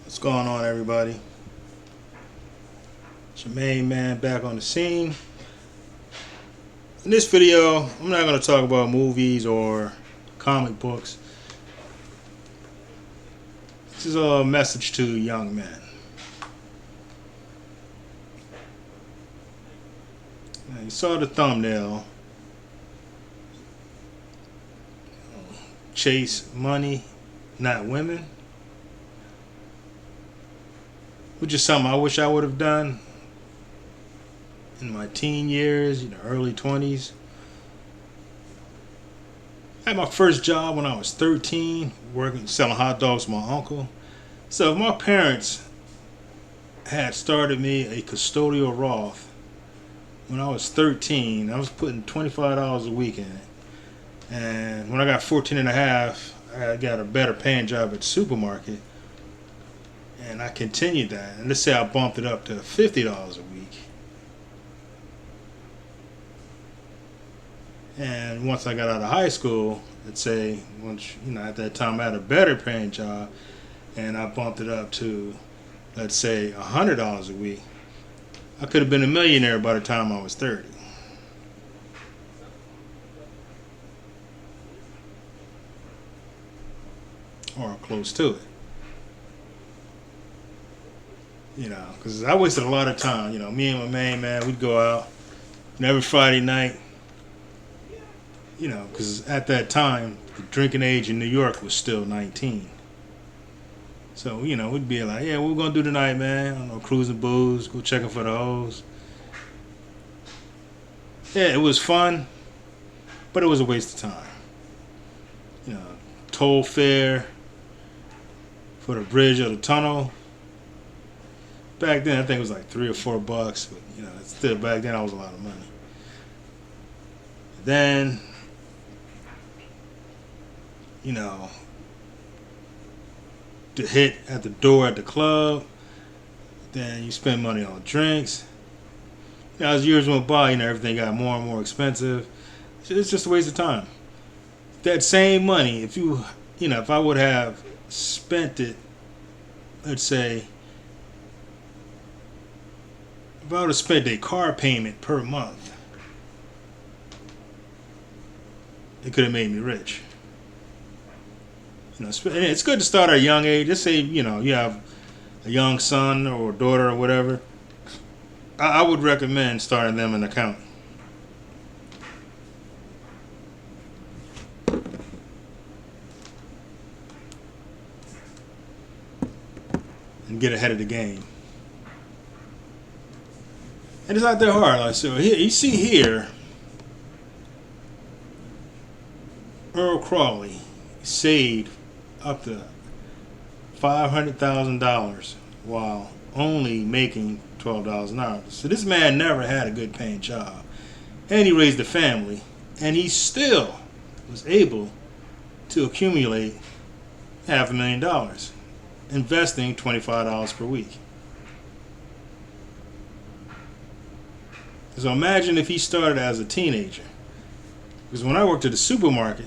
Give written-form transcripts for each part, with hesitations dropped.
What's going on, everybody? It's your main man back on the scene. In this video, I'm not going to talk about movies or comic books. This is a message to young men. Now, you saw the thumbnail. Chase money, not women. Which is something I wish I would have done in my teen years, early 20s. I had my first job when I was 13, working selling hot dogs to my uncle. So if my parents had started me a custodial Roth when I was 13, I was putting $25 a week in it. And when I got 14 and a half, I got a better paying job at the supermarket. And I continued that. And let's say I bumped it up to $50 a week. And once I got out of high school, let's say, at that time I had a better paying job, and I bumped it up to, let's say, $100 a week, I could have been a millionaire by the time I was 30. Or close to it. Because I wasted a lot of time. Me and my main man, we'd go out, every Friday night, because at that time, the drinking age in New York was still 19. So, we'd be like, yeah, what we going to do tonight, man? I don't know, cruising booze, go checking for the hoes. Yeah, it was fun, but it was a waste of time. Toll fare for the bridge or the tunnel. Back then, I think it was like $3 or $4, but, still back then, that was a lot of money. Then, to hit at the door at the club. Then you spend money on drinks. As years went by, everything got more and more expensive. It's just a waste of time. That same money, if I would have spent it, let's say, if I would have spent a car payment per month, it could have made me rich. It's good to start at a young age. Let's say, you have a young son or daughter or whatever. I would recommend starting them an account. And get ahead of the game. And it's not that hard. Like, so here, you see here, Earl Crawley saved up to $500,000 while only making $12 an hour. So this man never had a good paying job, and he raised a family, and he still was able to accumulate $500,000, investing $25 per week. So imagine if he started as a teenager. Because when I worked at the supermarket,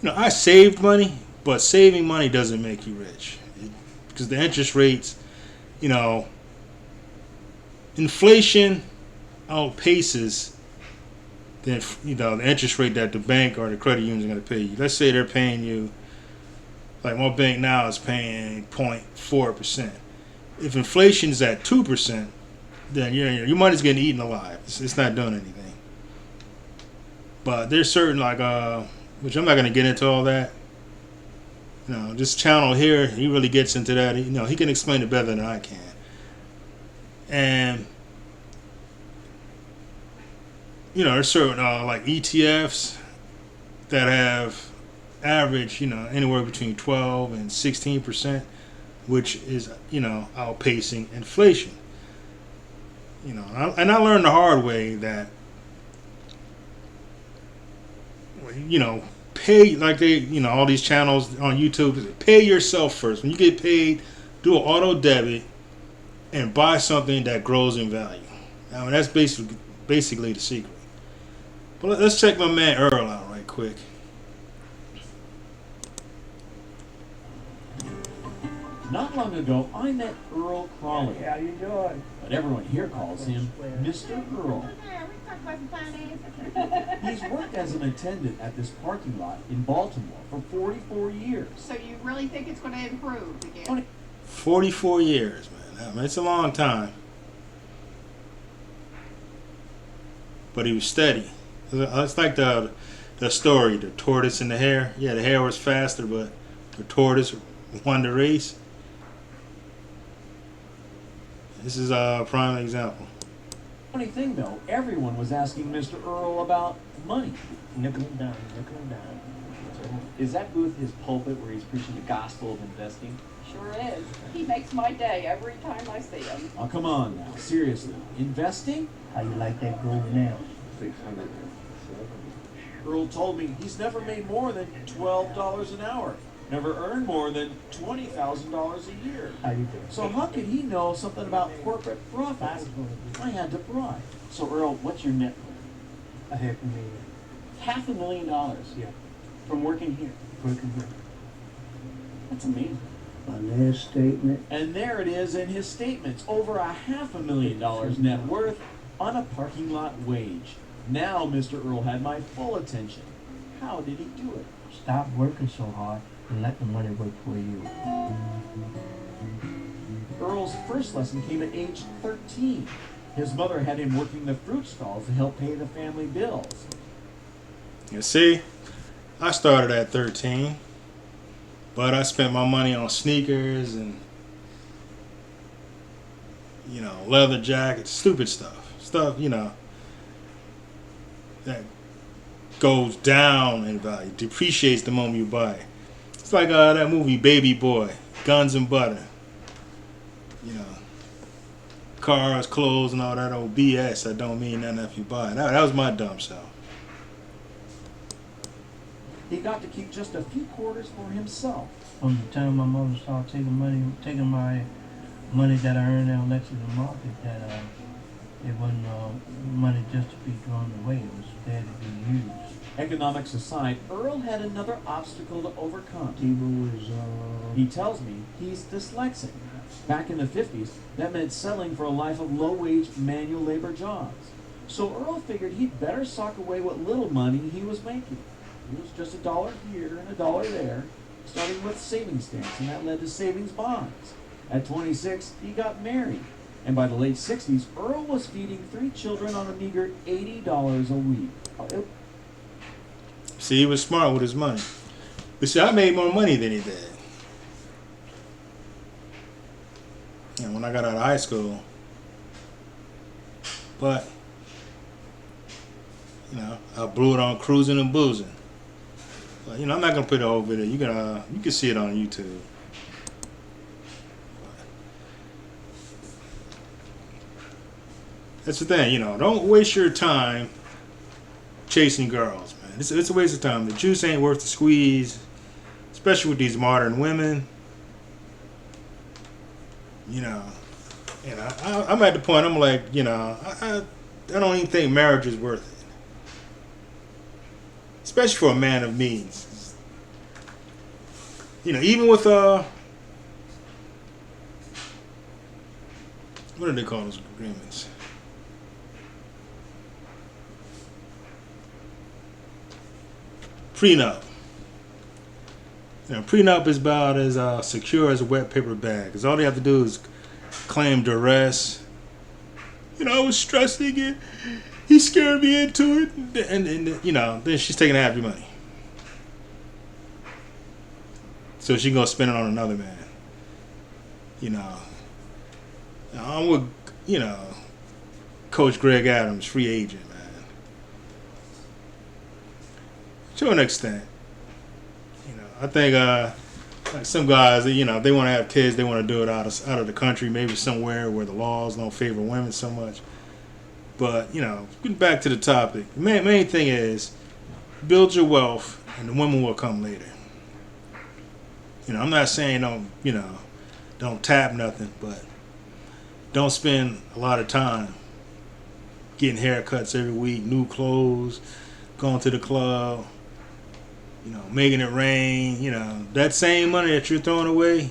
I saved money, but saving money doesn't make you rich. Because the interest rates, inflation outpaces the interest rate that the bank or the credit union is going to pay you. Let's say they're paying you, like my bank now is paying 0.4%. If inflation is at 2%, then your money's getting eaten alive. It's not doing anything. But there's certain, which I'm not going to get into all that. This channel here, he really gets into that. He can explain it better than I can. And there's certain like ETFs that have average, anywhere between 12 and 16%, which is outpacing inflation. And I learned the hard way that pay, like all these channels on YouTube, pay yourself first. When you get paid, do an auto debit and buy something that grows in value. That's basically the secret. But let's check my man Earl out right quick. Not long ago, I met Earl Crawley, How you doing? but everyone here calls him Mr. Earl. He's worked as an attendant at this parking lot in Baltimore for 44 years. So you really think it's going to improve again? 44 years, man. I mean, it's a long time. But he was steady. It's like the story, the tortoise and the hare. Yeah, the hare was faster, but the tortoise won the race. This is a prime example. Funny thing though, everyone was asking Mr. Earl about money. Nickel and dime, nickel and dime. Is that booth his pulpit where he's preaching the gospel of investing? Sure is. He makes my day every time I see him. Oh, come on now, seriously. Investing? How you like that gold now? 600. Earl told me he's never made more than $12 an hour. Never earned more than $20,000 a year. How you doing? So how could he know something about corporate profits? I had to pry. So Earl, what's your net worth? $500,000. $500,000 Yeah, from working here. working here. That's amazing. My last statement. And there it is in his statements. Over $500,000 net worth on a parking lot wage. Now Mr. Earl had my full attention. How did he do it? Stop working so hard and let the money work for you. Earl's first lesson came at age 13. His mother had him working the fruit stalls to help pay the family bills. You see, I started at 13, but I spent my money on sneakers and, leather jackets, stupid stuff. Stuff, that goes down in value, depreciates the moment you buy it. It's like that movie Baby Boy, Guns and Butter. Cars, clothes, and all that old BS that don't mean nothing if you buy it. That was my dumb self. He got to keep just a few quarters for himself. From the time my mother started taking my money that I earned at Lexington Market, that it wasn't money just to be thrown away. It was there to be used. Economics aside, Earl had another obstacle to overcome. He He tells me he's dyslexic. Back in the 50s, that meant settling for a life of low-wage manual labor jobs. So Earl figured he'd better sock away what little money he was making. It was just $1 here and $1 there, starting with savings stamps, and that led to savings bonds. At 26, he got married, and by the late 60s, Earl was feeding 3 children on a meager $80 a week. See, he was smart with his money. But see, I made more money than he did. When I got out of high school. But, I blew it on cruising and boozing. But, I'm not going to put the whole video. You can see it on YouTube. That's the thing, don't waste your time chasing girls, man. It's a waste of time. The juice ain't worth the squeeze, especially with these modern women. I'm at the point. I'm like, I don't even think marriage is worth it, especially for a man of means. Even with what do they call those agreements? Prenup. Prenup is about as secure as a wet paper bag. Because all they have to do is claim duress. I was stressing it. He scared me into it. And then she's taking half your money. So she going to spend it on another man. I'm with, Coach Greg Adams, free agent, man. To an extent. I think like some guys, they want to have kids, they want to do it out of the country, maybe somewhere where the laws don't favor women so much. But getting back to the topic, the main thing is build your wealth, and the women will come later. I'm not saying don't tap nothing, but don't spend a lot of time getting haircuts every week, new clothes, going to the club. Making it rain, that same money that you're throwing away,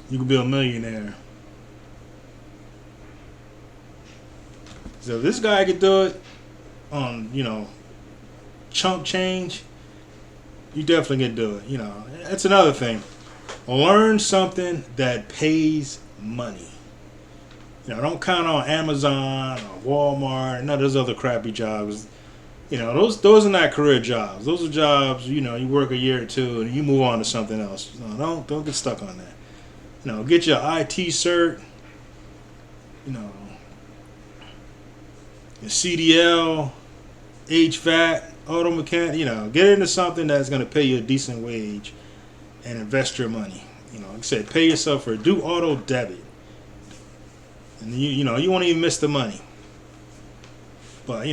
you can be a millionaire. So if this guy could do it on, chump change, you definitely can do it. That's another thing. Learn something that pays money. Don't count on Amazon or Walmart and none of those other crappy jobs. Those are not career jobs. Those are jobs, you work a year or two and you move on to something else. Don't get stuck on that. Get your IT cert, your CDL, HVAC, auto mechanic, get into something that's going to pay you a decent wage and invest your money. Like I said, pay yourself for it. Do auto debit. And you won't even miss the money. But,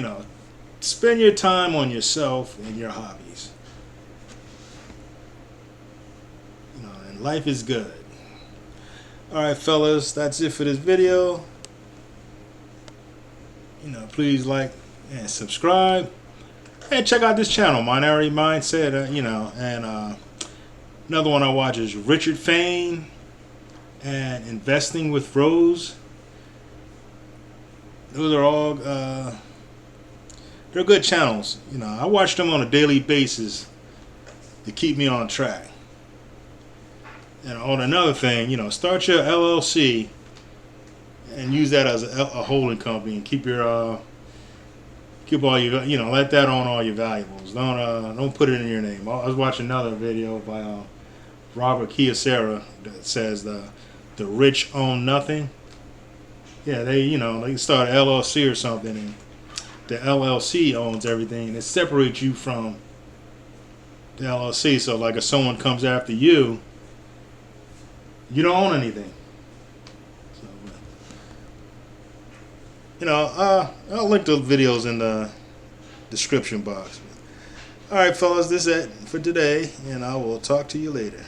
spend your time on yourself and your hobbies. And life is good. Alright, fellas, that's it for this video. Please like and subscribe. And check out this channel, Minority Mindset, and another one I watch is Richard Fain and Investing with Rose. Those are all they're good channels. I watch them on a daily basis to keep me on track. And on another thing, start your LLC and use that as a holding company and keep all your let that own all your valuables. Don't put it in your name. I was watching another video by Robert Kiyosaki that says the rich own nothing. Yeah, they start an LLC or something, and the LLC owns everything, and it separates you from the LLC. So, like, if someone comes after you, you don't own anything. So, I'll link the videos in the description box. All right, fellas, this is it for today, and I will talk to you later.